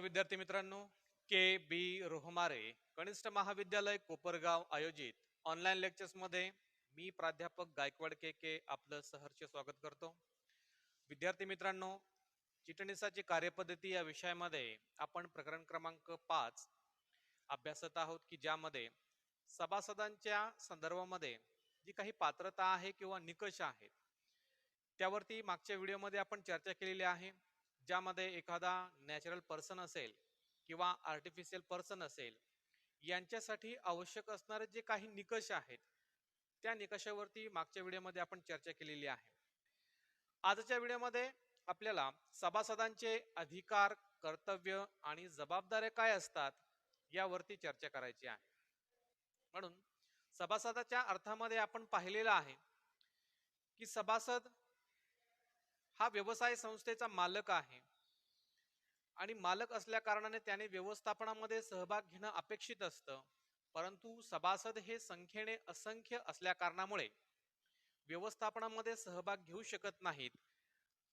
विद्यार्थी मित्रांनो, के बी रोहमारे कनिष्ठ महाविद्यालय कोपरगाव आयोजित ऑनलाईन लेक्चर्स मध्ये मी प्राध्यापक गायकवाड के के आपलं सहर्ष स्वागत करतो. विद्यार्थी मित्रांनो, चिटणीसाची कार्यपद्धती या विषयामध्ये आपण प्रकरण क्रमांक 5 अभ्यासत आहोत की ज्यामध्ये सभासदांच्या संदर्भामध्ये जी काही पात्रता आहे किंवा निकष आहेत त्यावरती मागच्या व्हिडिओमध्ये आपण चर्चा केलेली आहे. ज्यामध्ये एखादा नॅचरल पर्सन असेल किंवा आर्टिफिशियल पर्सन असेल यांच्यासाठी आवश्यक असणारे जे काही निकष आहेत त्या निकषावरती मागच्या व्हिडिओमध्ये आपण चर्चा केलेली आहे. आजच्या व्हिडिओमध्ये आपल्याला सभासदांचे अधिकार, कर्तव्य आणि जबाबदाऱ्या काय असतात यावरती चर्चा करायची आहे. म्हणून सभासदाच्या अर्थामध्ये आपण पाहिलेलं आहे की सभासद हा व्यवसाय संस्थेचा मालक आहे आणि मालक असल्या कारणाने त्याने व्यवस्थापनामध्ये सहभाग घेणं अपेक्षित असतं. परंतु सभासद हे संख्येने असंख्य असल्या कारणामुळे व्यवस्थापनामध्ये सहभाग घेऊ शकत नाहीत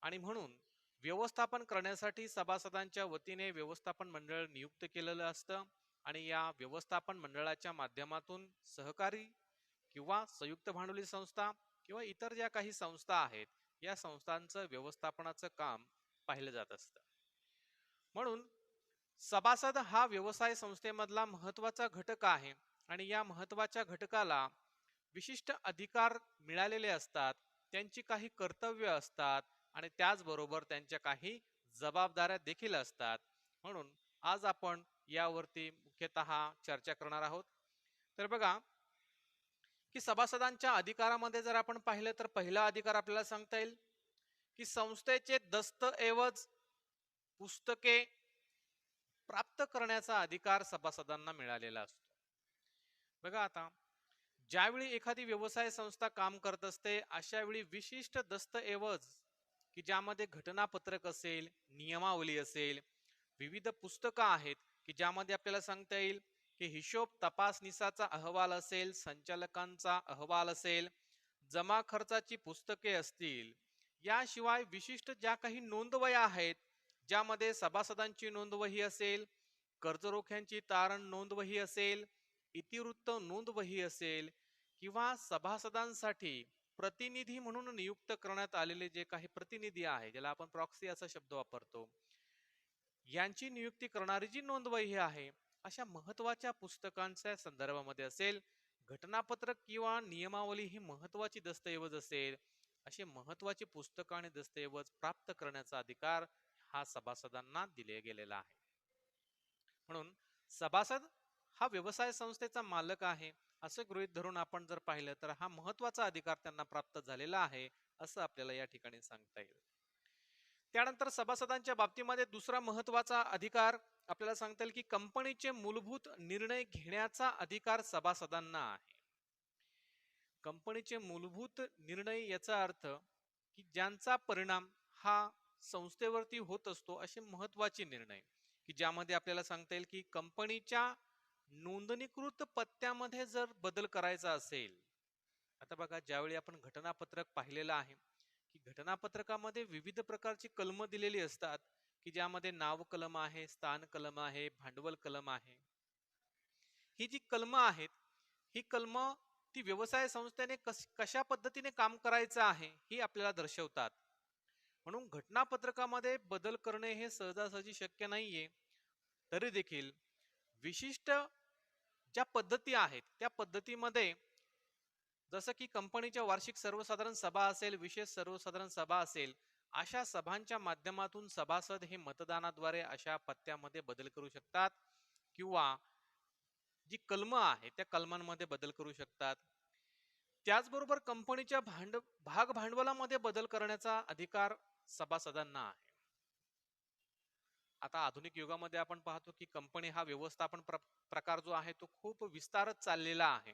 आणि म्हणून व्यवस्थापन करण्यासाठी सभासदांच्या वतीने व्यवस्थापन मंडळ नियुक्त केलेलं असतं आणि या व्यवस्थापन मंडळाच्या माध्यमातून सहकारी किंवा संयुक्त भांडवली संस्था किंवा इतर ज्या काही संस्था आहेत या संस्थांचं व्यवस्थापनाचं काम पाहिलं जात असतं. म्हणून सभासद हा व्यवसाय संस्थेमधला महत्वाचा घटक आहे आणि या महत्वाच्या घटकाला विशिष्ट अधिकार मिळालेले असतात, त्यांची काही कर्तव्य असतात आणि त्याचबरोबर त्यांच्या काही जबाबदाऱ्या देखील असतात. म्हणून आज आपण यावरती मुख्यतः चर्चा करणार आहोत. तर बघा की सभासदांच्या अधिकारामध्ये जर आपण पाहिलं तर पहिला अधिकार आपल्याला सांगता येईल की संस्थेचे दस्तऐवज पुस्तके प्राप्त करण्याचा अधिकार सभासदांना मिळालेला असतो. बघा आता ज्यावेळी एखादी व्यवसाय संस्था काम करत असते अशा वेळी विशिष्ट दस्तऐवज की ज्यामध्ये घटनापत्रक असेल, नियमावली असेल, विविध पुस्तकं आहेत की ज्यामध्ये आपल्याला सांगता येईल की हिशोब तपासणीचा अहवाल असेल, संचालकांचा अहवाल असेल, जमा खर्चाची पुस्तके असतील, याशिवाय विशिष्ट ज्या काही नोंदवह्या आहेत ज्यामध्ये सभासदांची नोंदवही असेल, कर्जरोख्यांची तारण नोंदवही असेल, इतिवृत्त नोंदवही असेल किंवा सभासदांसाठी प्रतिनिधी म्हणून नियुक्त करण्यात आलेले जे काही प्रतिनिधी आहे ज्याला आपण प्रॉक्सी असा शब्द वापरतो यांची नियुक्ती करणारी जी नोंदवही आहे अशा महत्वाच्या पुस्तकांच्या संदर्भामध्ये असेल, घटनापत्रक किंवा नियमावली ही महत्वाची दस्तऐवज असेल, असे महत्वाची पुस्तकं आणि दस्तऐवज प्राप्त करण्याचा अधिकार हा सभासदांना दिले गेलेला आहे. म्हणून सभासद हा व्यवसाय संस्थेचा मालक आहे असं गृहीत धरून आपण जर पाहिलं तर हा महत्वाचा अधिकार त्यांना प्राप्त झालेला आहे असं आपल्याला या ठिकाणी सांगता येईल. त्यानंतर सभासदांच्या बाबतीमध्ये दुसरा महत्वाचा अधिकार आपल्याला सांगता येईल की कंपनीचे मूलभूत निर्णय घेण्याचा अधिकार सभासदांना आहे. कंपनीचे मूलभूत निर्णय याचा अर्थ की ज्यांचा परिणाम हा संस्थेवरती होत असतो असे महत्वाचे निर्णय की ज्यामध्ये आपल्याला सांगता येईल की कंपनीच्या नोंदणीकृत पत्त्यामध्ये जर बदल करायचा असेल. आता बघा ज्यावेळी आपण घटनापत्रक पाहिलेलं आहे की घटनापत्रकामध्ये विविध प्रकारची कलम दिलेली असतात की ज्यामध्ये नाव कलम आहे, स्थान कलम आहे, भांडवल कलम आहे. ही जी कलम आहेत ही कलम ती व्यवसाय संस्थेने कशा पद्धतीने काम करायचं आहे ही आपल्याला दर्शवतात. म्हणून घटनापत्रकामध्ये बदल करणे हे सहजासहजी शक्य नाहीये. तरी देखील विशिष्ट ज्या पद्धती आहेत त्या पद्धतीमध्ये जसं की कंपनीच्या वार्षिक सर्वसाधारण सभा असेल, विशेष सर्वसाधारण सभा असेल, अशा सभांच्या माध्यमातून सभासद हे मतदानाद्वारे अशा पत्त्यामध्ये बदल करू शकतात किंवा जी कलम आहे त्या कलमांमध्ये बदल करू शकतात. त्याचबरोबर कंपनीच्या भाग भांडवलामध्ये बदल करण्याचा अधिकार सभासदांना आहे. आता आधुनिक युगामध्ये आपण पाहतो की कंपनी हा व्यवस्थापन प्रकार जो आहे तो खूप विस्तारत चाललेला आहे.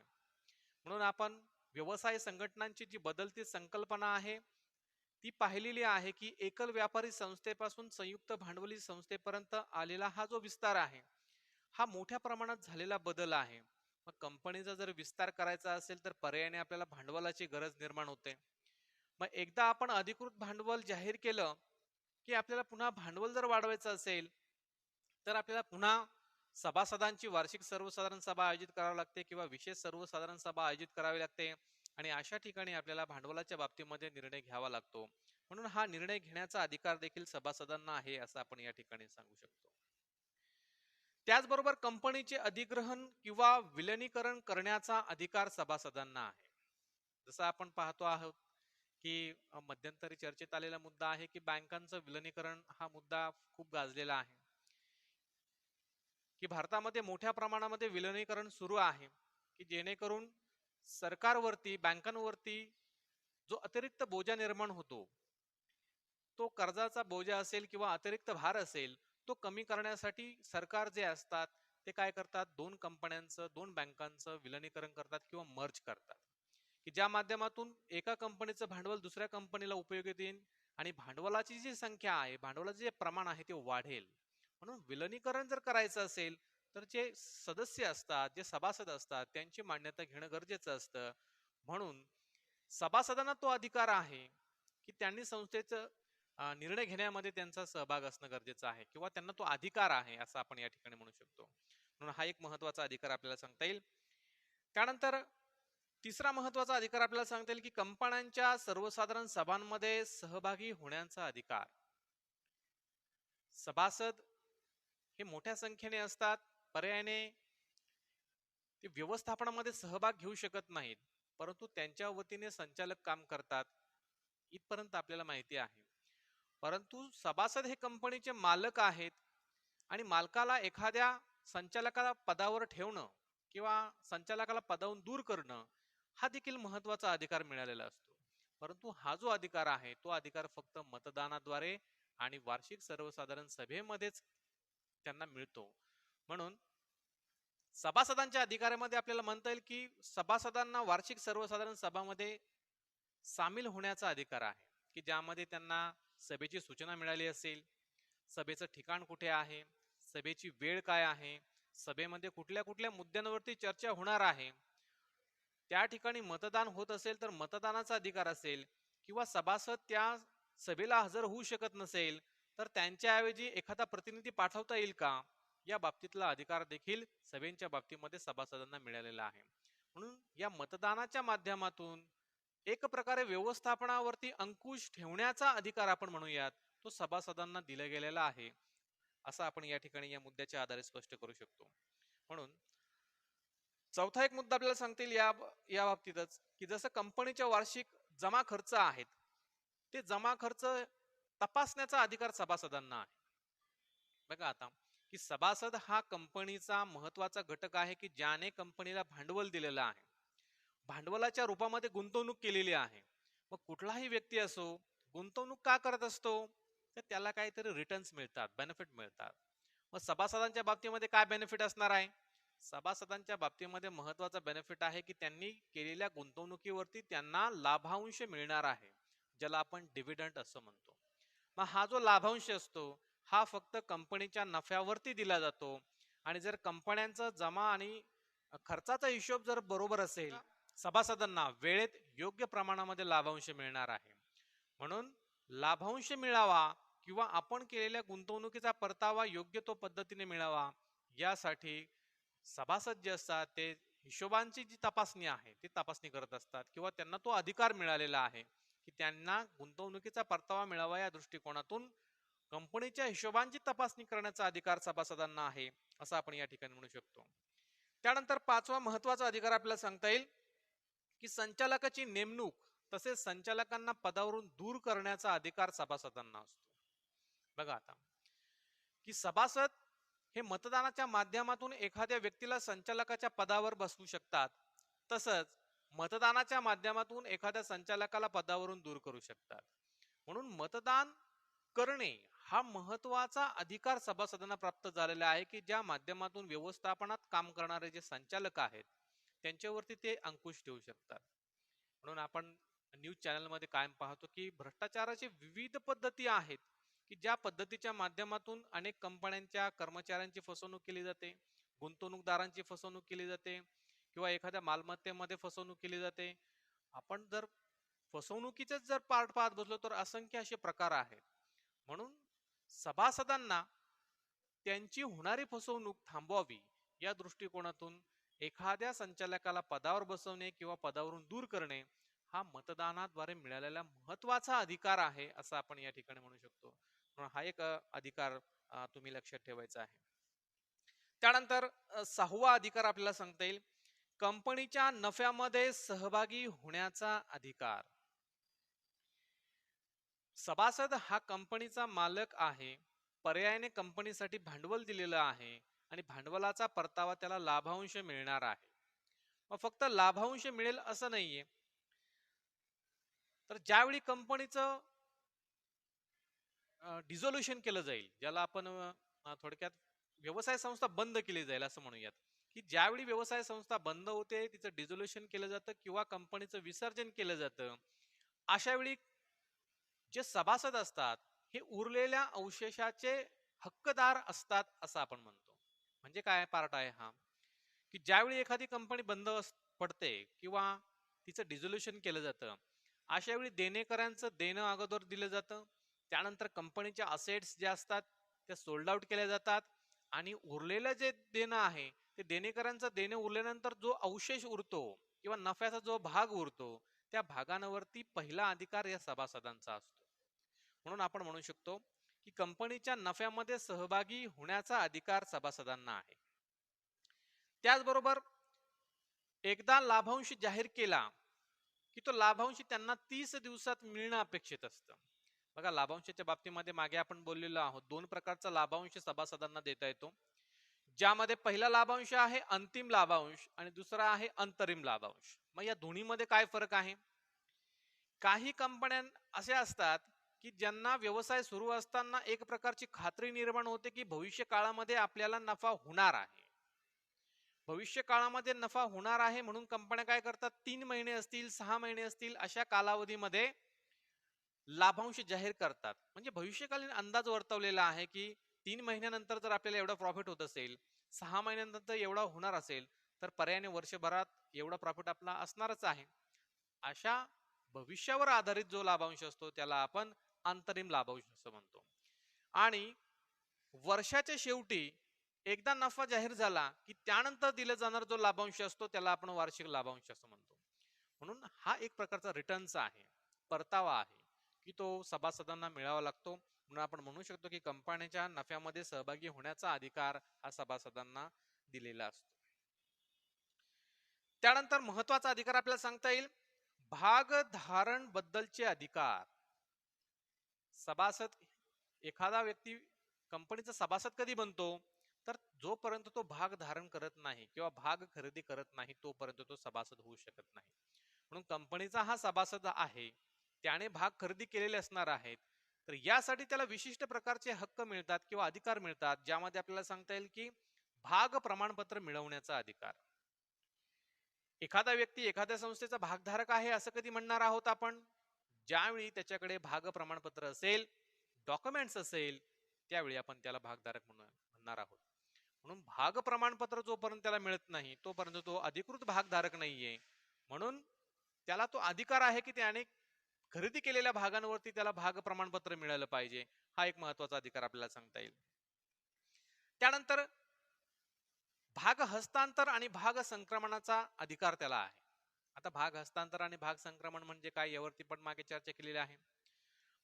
म्हणून आपण व्यवसाय संघटनांची जी बदलती संकल्पना आहे ती पाहिलेली आहे की एकल व्यापारी संस्थेपासून संयुक्त भांडवली संस्थेपर्यंत आलेला हा जो विस्तार आहे हा मोठ्या प्रमाणात झालेला बदल आहे. मग कंपनीचा जर विस्तार करायचा असेल तर पर्यायाने आपल्याला भांडवलाची गरज निर्माण होते. मग एकदा आपण अधिकृत भांडवल जाहीर केलं की आपल्याला पुन्हा भांडवल जर वाढवायचं असेल तर आपल्याला पुन्हा सभासदांची वार्षिक सर्वसाधारण सभा आयोजित करावी लागते किंवा विशेष सर्वसाधारण सभा आयोजित करावी लागते आणि अशा ठिकाणी आपल्याला भांडवलाच्या बाबतीमध्ये निर्णय घ्यावा लागतो. म्हणून हा निर्णय घेण्याचा अधिकार देखील सभासदांना आहे असं आपण या ठिकाणी सांगू शकतो. त्याचबरोबर कंपनीचे अधिग्रहण किंवा विलिनीकरण करण्याचा अधिकार सभासदांना आहे. जसं आपण पाहतो आहोत की मध्यंतरी चर्चेत आलेला मुद्दा आहे की बँकांचं विलिनीकरण हा मुद्दा खूप गाजलेला आहे, की भारतामध्ये मोठ्या प्रमाणामध्ये विलिनीकरण सुरू आहे, की जेणेकरून सरकारवरती बँकांवरती जो अतिरिक्त बोजा निर्माण होतो, तो कर्जाचा बोजा असेल किंवा अतिरिक्त भार असेल, तो कमी करण्यासाठी सरकार जे असतात ते काय करतात, दोन कंपन्यांचं दोन बँकांचं विलिनीकरण करतात किंवा मर्ज करतात, की ज्या माध्यमातून एका कंपनीचं भांडवल दुसऱ्या कंपनीला उपयोगी येईल आणि भांडवलाची जी संख्या आहे, भांडवलाचे जे प्रमाण आहे ते वाढेल. म्हणून विलिनीकरण जर करायचं असेल तर जे सदस्य असतात, जे सभासद असतात, त्यांची मान्यता घेणं गरजेचं असतं. म्हणून सभासदांना तो अधिकार आहे की त्यांनी संस्थेचं निर्णय घेण्यामध्ये त्यांचा सहभाग असणं गरजेचं आहे किंवा त्यांना तो अधिकार आहे असं आपण या ठिकाणी म्हणू शकतो. म्हणून हा एक महत्वाचा अधिकार आपल्याला सांगता येईल. त्यानंतर तिसरा महत्वाचा अधिकार आपल्याला सांगता येईल की कंपन्यांच्या सर्वसाधारण सभांमध्ये सहभागी होण्याचा अधिकार. सभासद हे मोठ्या संख्येने असतात, पर्यायाने ते व्यवस्थापनामध्ये सहभाग घेऊ शकत नाहीत, परंतु त्यांच्या वतीने संचालक काम करतात इथपर्यंत आपल्याला माहिती आहे. परंतु सभासद हे कंपनीचे मालक आहेत आणि मालकाला एखाद्या संचालकाला पदावर ठेवणं किंवा संचालकाला पदावरून दूर करणं हा देखील महत्वाचा अधिकार मिळालेला असतो. परंतु हा जो अधिकार आहे तो अधिकार फक्त मतदानाद्वारे आणि वार्षिक सर्वसाधारण सभेमध्येच त्यांना मिळतो. म्हणून सभासदांच्या अधिकारामध्ये आपल्याला म्हणता येईल की सभासदांना वार्षिक सर्वसाधारण सभामध्ये सामील होण्याचा अधिकार आहे, की ज्यामध्ये त्यांना सभेची सूचना मिळाली असेल, सभेचं ठिकाण कुठे आहे, सभेची वेळ काय आहे, सभेमध्ये कुठल्या कुठल्या मुद्द्यांवरती चर्चा होणार आहे, त्या ठिकाणी मतदान होत असेल तर मतदानाचा अधिकार असेल किंवा सभासद त्या सभेला हजर होऊ शकत नसेल तर त्यांच्याऐवजी एखादा प्रतिनिधी पाठवता येईल का, या बाबतीतला अधिकार देखील सभेच्या बाबतीमध्ये सभासदांना मिळालेला आहे. म्हणून या मतदानाच्या माध्यमातून एक प्रकारे व्यवस्थापनावरती अंकुश ठेवण्याचा अधिकार आपण म्हणूयात तो सभासदांना दिला गेलेला आहे असं आपण या ठिकाणी या मुद्द्याच्या आधारे स्पष्ट करू शकतो. म्हणून चौथा एक मुद्दा आपल्याला सांगता येईल या बाबतीतच की जसं कंपनीच्या वार्षिक जमा खर्च आहेत, ते जमा खर्च तपासण्याचा अधिकार सभासदांना आहे. बघा आता की सभासद हा कंपनीचा महत्वाचा घटक आहे की ज्याने कंपनीला भांडवल दिलेलं आहे, भांडवलाच्या रूपामध्ये गुंतवणूक केलेली आहे. मग कुठलाही व्यक्ती असो गुंतवणूक का करत असतो, तर त्याला काहीतरी रिटर्न्स मिळतात, बेनिफिट मिळतात. मग सभासदांच्या बाबतीमध्ये काय बेनिफिट असणार आहे, सभासदांच्या बाबतीमध्ये महत्वाचा बेनिफिट आहे की त्यांनी केलेल्या गुंतवणुकीवरती त्यांना लाभांश मिळणार आहे, ज्याला आपण डिव्हिडंड असं म्हणतो. मग हा जो लाभांश असतो हा फक्त कंपनीच्या नफ्यावरती दिला जातो आणि जर कंपन्यांचा जमा आणि खर्चाचा हिशोब जर बरोबर असेल सभासदांना वेळेत योग्य प्रमाणामध्ये लाभांश मिळणार आहे. म्हणून लाभांश मिळावा किंवा आपण केलेल्या गुंतवणुकीचा परतावा योग्य तो पद्धतीने मिळावा यासाठी सभासद जे असतात ते हिशोबांची जी तपासणी आहे ती तपासणी करत असतात किंवा त्यांना तो अधिकार मिळालेला आहे की त्यांना गुंतवणुकीचा परतावा मिळावा या दृष्टिकोनातून कंपनीच्या हिशोबांची तपासणी करण्याचा अधिकार सभासदांना आहे असं आपण या ठिकाणी म्हणू शकतो. त्यानंतर पाचवा महत्वाचा अधिकार आपल्याला सांगता येईल की संचालकाची नेमणूक तसेच संचालकांना पदावरून दूर करण्याचा अधिकार सभासदांना असतो. बघा आता की सभासद हे मतदानाच्या माध्यमातून एखाद्या व्यक्तीला संचालकाच्या पदावर बसवू शकतात, तसंच मतदानाच्या माध्यमातून एखाद्या संचालकाला पदावरून दूर करू शकतात. म्हणून मतदान करणे हा महत्वाचा अधिकार सभासदांना प्राप्त झालेला आहे की ज्या माध्यमातून व्यवस्थापनात काम करणारे जे संचालक आहेत त्यांच्यावरती ते अंकुश ठेवू शकतात. म्हणून आपण न्यूज चॅनलमध्ये कायम पाहतो की भ्रष्टाचाराचे विविध पद्धती आहेत की ज्या पद्धतीच्या माध्यमातून अनेक कंपन्यांच्या कर्मचाऱ्यांची फसवणूक केली जाते, गुंतवणूकदारांची फसवणूक केली जाते किंवा एखाद्या मालमत्तेमध्ये फसवणूक केली जाते. आपण जर फसवणुकीचे जर पार्ट पाहत बसलो तर असंख्य असे प्रकार आहेत. म्हणून सभासदांना त्यांची होणारी फसवणूक थांबवावी या दृष्टिकोनातून एखाद्या संचालकाला पदावर बसवणे किंवा पदावरून दूर करणे हा मतदानाद्वारे मिळालेला महत्वाचा अधिकार आहे असं आपण या ठिकाणी म्हणू शकतो. म्हणून हा एक अधिकार तुम्ही लक्षात ठेवायचा आहे. त्यानंतर 6वा अधिकार आपल्याला सांगता येईल कंपनीच्या नफ्यामध्ये सहभागी होण्याचा अधिकार. सभासद हा कंपनीचा मालक आहे, पर्यायाने कंपनीसाठी भांडवल दिलेलं आहे आणि भांडवलाचा परतावा त्याला लाभांश मिळणार आहे. मग फक्त लाभांश मिळेल असं नाहीये, तर ज्यावेळी कंपनीचं डिझोल्युशन केलं जाईल, ज्याला आपण थोडक्यात व्यवसाय संस्था बंद केली जाईल असं म्हणूयात, की ज्यावेळी व्यवसाय संस्था बंद होते तिचं डिझोल्युशन केलं जातं किंवा कंपनीचं विसर्जन केलं जातं, अशा वेळी जे सभासद असतात हे उरलेल्या अवशेषाचे हक्कदार असतात असं आपण म्हणतो. म्हणजे काय पार्ट आहे हा, की ज्यावेळी एखादी कंपनी बंद पडते किंवा तिचं डिझोल्युशन केलं जातं, अशा वेळी देणेकऱ्यांचं देणं अगोदर दिलं जातं, त्यानंतर कंपनीच्या असेट्स ज्या असतात त्या सोल्ड आउट केल्या जातात आणि उरलेलं जे देणं आहे ते देणेकऱ्यांचं देणं उरल्यानंतर जो अवशेष उरतो किंवा नफ्याचा जो भाग उरतो त्या भागांवरती पहिला अधिकार या सभासदांचा असतो. म्हणून आपण म्हणू शकतो की कंपनीच्या नफ्यामध्ये सहभागी होण्याचा अधिकार सभासदांना आहे. त्याचबरोबर एकदा लाभांश जाहीर केला की तो लाभांश त्यांना 30 दिवसात मिळणं अपेक्षित असतं. बघा, लाभांशाच्या बाबतीमध्ये मागे आपण बोललेलो आहोत, 2 प्रकारचा लाभांश सभासदांना देता येतो, ज्यामध्ये पहिला लाभांश आहे अंतिम लाभांश आणि दुसरा आहे अंतरिम लाभांश. मग या दोन्हीमध्ये काय फरक आहे? काही कंपन्या असे असतात की ज्यांना व्यवसाय सुरू असताना एक प्रकारची खात्री निर्माण होते की भविष्य काळामध्ये आपल्याला नफा होणार आहे. भविष्य काळामध्ये नफा होणार आहे म्हणून कंपन्या काय करतात, 3 महिने असतील 6 महिने असतील अशा कालावधीमध्ये लाभांश जाहीर करतात. म्हणजे भविष्यकालीन अंदाज वर्तवलेला आहे की 3 महिन्यानंतर जर आपल्याला एवढा प्रॉफिट होत असेल, 6 महिन्यानंतर एवढा होणार असेल, तर पर्यायाने वर्षभरात एवढा प्रॉफिट आपला असणारच आहे. अशा भविष्यावर आधारित जो लाभांश असतो त्याला आपण अंतरिम लाभांश असं म्हणतो. आणि वर्षाच्या शेवटी एकदा नफा जाहीर झाला की त्यानंतर दिला जाणारा जो लाभांश असतो त्याला आपण वार्षिक लाभांश असं म्हणतो. म्हणून हा एक प्रकारचा रिटर्नचा आहे, परतावा आहे की तो सभासदांना मिळावा लागतो. म्हणून आपण म्हणू शकतो की कंपनीच्या नफ्यामध्ये सहभागी होण्याचा अधिकार हा सभासदांना दिलेला असतो. त्यानंतर महत्वाचा अधिकार आपल्याला सांगता येईल भागधारण बद्दलचे अधिकार. सभासद, एखादा व्यक्ती कंपनीचा सभासद कधी बनतो, तर जोपर्यंत तो भाग धारण करत नाही किंवा भाग खरेदी करत नाही तोपर्यंत तो सभासद होऊ शकत नाही. म्हणून कंपनीचा हा सभासद आहे, त्याने भाग खरेदी केलेले असणार आहेत, तर यासाठी त्याला विशिष्ट प्रकारचे हक्क मिळतात किंवा अधिकार मिळतात, ज्यामध्ये आपल्याला सांगता येईल की भाग प्रमाणपत्र मिळवण्याचा अधिकार. एखादा व्यक्ती एखाद्या संस्थेचा भागधारक आहे असं कधी म्हणणार आहोत आपण, ज्यावेळी त्याच्याकडे भाग प्रमाणपत्र असेल, डॉक्युमेंट्स असेल, त्यावेळी आपण त्याला भागधारक म्हणणार आहोत. म्हणून भाग प्रमाणपत्र जोपर्यंत त्याला मिळत नाही तोपर्यंत तो अधिकृत भागधारक नाहीये. म्हणून त्याला तो अधिकार आहे की त्याने खरेदी केलेल्या भागांवरती त्याला भाग प्रमाणपत्र मिळालं पाहिजे. हा एक महत्वाचा अधिकार आपल्याला सांगता येईल. त्यानंतर भाग हस्तांतर आणि भाग संक्रमणाचा अधिकार त्याला आहे. आता भाग हस्तांतर आणि भाग संक्रमण म्हणजे काय यावरती पण मागे चर्चा केलेली आहे.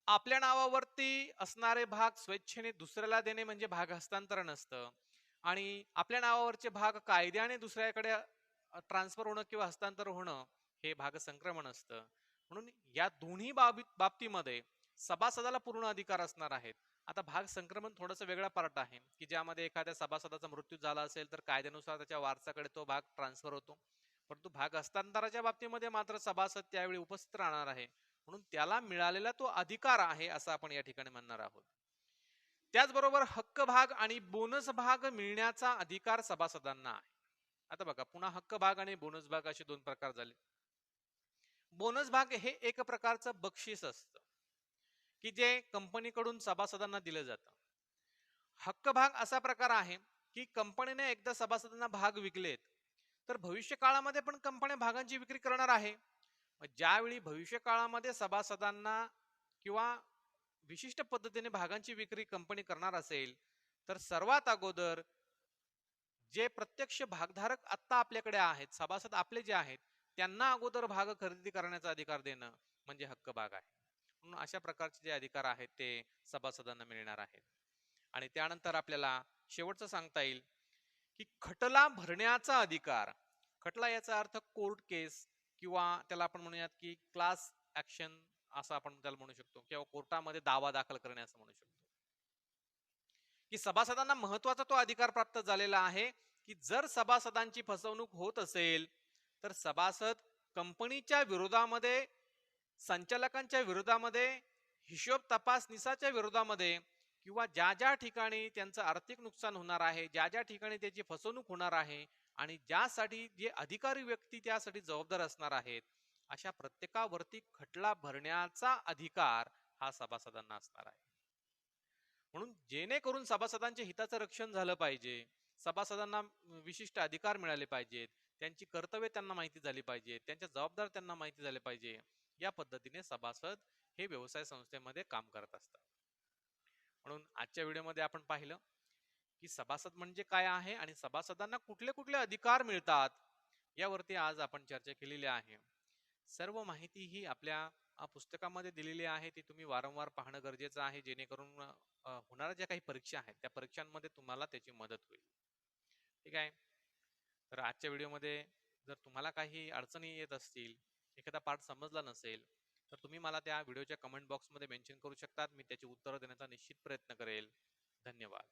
आपल्या नावावरती असणारे भाग स्वेच्छेने दुसऱ्याला देणे म्हणजे भाग हस्तांतरण असतं आणि आपल्या नावावरचे भाग कायद्याने दुसऱ्याकडे ट्रान्सफर होणं किंवा हस्तांतर होणं हे भाग संक्रमण असतं. म्हणून या दोन्ही बाबतीमध्ये सभासदाला पूर्ण अधिकार असणार आहेत. आता भाग संक्रमण थोडंसं वेगळा पार्ट आहे की ज्यामध्ये एखाद्या सभासदाचा मृत्यू झाला असेल तर कायद्यानुसार त्याच्या वारसाकडे तो भाग ट्रान्सफर होतो, परंतु भाग हस्तांतराच्या बाबतीमध्ये मात्र सभासद त्यावेळी उपस्थित राहणार आहे, म्हणून त्याला मिळालेला तो अधिकार आहे असं आपण या ठिकाणी म्हणणार आहोत. त्याचबरोबर हक्क भाग आणि बोनस भाग मिळण्याचा अधिकार सभासदांना आहे. आता बघा, पुन्हा हक्क भाग आणि बोनस भाग असे 2 प्रकार झाले. बोनस भाग हे एक प्रकारचं बक्षीस असतं की जे कंपनीकडून सभासदांना दिलं जातं. हक्क भाग असा प्रकार आहे की कंपनीने एकदा सभासदांना भाग विकलेत तर भविष्य काळामध्ये पण कंपनी भागांची विक्री करणार आहे. ज्यावेळी भविष्य काळामध्ये सभासदांना किंवा विशिष्ट पद्धतीने भागांची विक्री कंपनी करणार असेल तर सर्वात अगोदर जे प्रत्यक्ष भागधारक आत्ता आपल्याकडे आहेत, सभासद आपले जे आहेत, त्यांना अगोदर भाग खरेदी करण्याचा अधिकार देणं म्हणजे हक्क भाग आहे. म्हणून अशा प्रकारचे जे अधिकार आहेत ते सभासदांना मिळणार आहेत. आणि त्यानंतर आपल्याला शेवटचं सांगता येईल की खटला भरण्याचा अधिकार. खटला याचा अर्थ कोर्ट केस किंवा त्याला आपण म्हणूयात की क्लास ऍक्शन असं आपण त्याला म्हणू शकतो, किंवा कोर्टामध्ये दावा दाखल करणे असं म्हणू शकतो. की सभासदांना महत्वाचा तो अधिकार प्राप्त झालेला आहे की जर सभासदांची फसवणूक होत असेल तर सभासद कंपनीच्या विरोधामध्ये, संचालकांच्या विरोधामध्ये, हिशोब तपासनीसाच्या विरोधामध्ये, किंवा ज्या ज्या ठिकाणी त्यांचं आर्थिक नुकसान होणार आहे, ज्या ज्या ठिकाणी त्याची फसवणूक होणार आहे आणि ज्यासाठी जे अधिकारी व्यक्ती त्यासाठी जबाबदार असणार आहेत, अशा प्रत्येकावरती खटला भरण्याचा अधिकार हा सभासदांना असणार आहे. म्हणून जेणेकरून सभासदांच्या हिताचं रक्षण झालं पाहिजे, सभासदांना विशिष्ट अधिकार मिळाले पाहिजेत, त्यांची कर्तव्य त्यांना माहिती झाली पाहिजे, त्यांच्या जबाबदार त्यांना माहिती झाले पाहिजे, या पद्धतीने सभासद हे व्यवसाय संस्थेमध्ये काम करत असतात. म्हणून आजच्या व्हिडिओमध्ये आपण पाहिलं की सभासद म्हणजे काय आहे आणि सभासदांना कुठले कुठले अधिकार मिळतात, यावरती आज आपण चर्चा केलेली आहे. सर्व माहिती ही आपल्या पुस्तकामध्ये दिलेली आहे, ती तुम्ही वारंवार पाहणं गरजेचं आहे, जेणेकरून होणाऱ्या ज्या काही परीक्षा आहेत त्या परीक्षांमध्ये तुम्हाला त्याची मदत होईल. ठीक आहे. तर आजच्या व्हिडिओमध्ये जर तुम्हाला काही अडचणी येत असतील, एखादा पार्ट समजला नसेल, तर तुम्ही मला त्या व्हिडिओच्या कमेंट बॉक्समध्ये मेन्शन करू शकतात. मी त्याची उत्तरं देण्याचा निश्चित प्रयत्न करेल. धन्यवाद.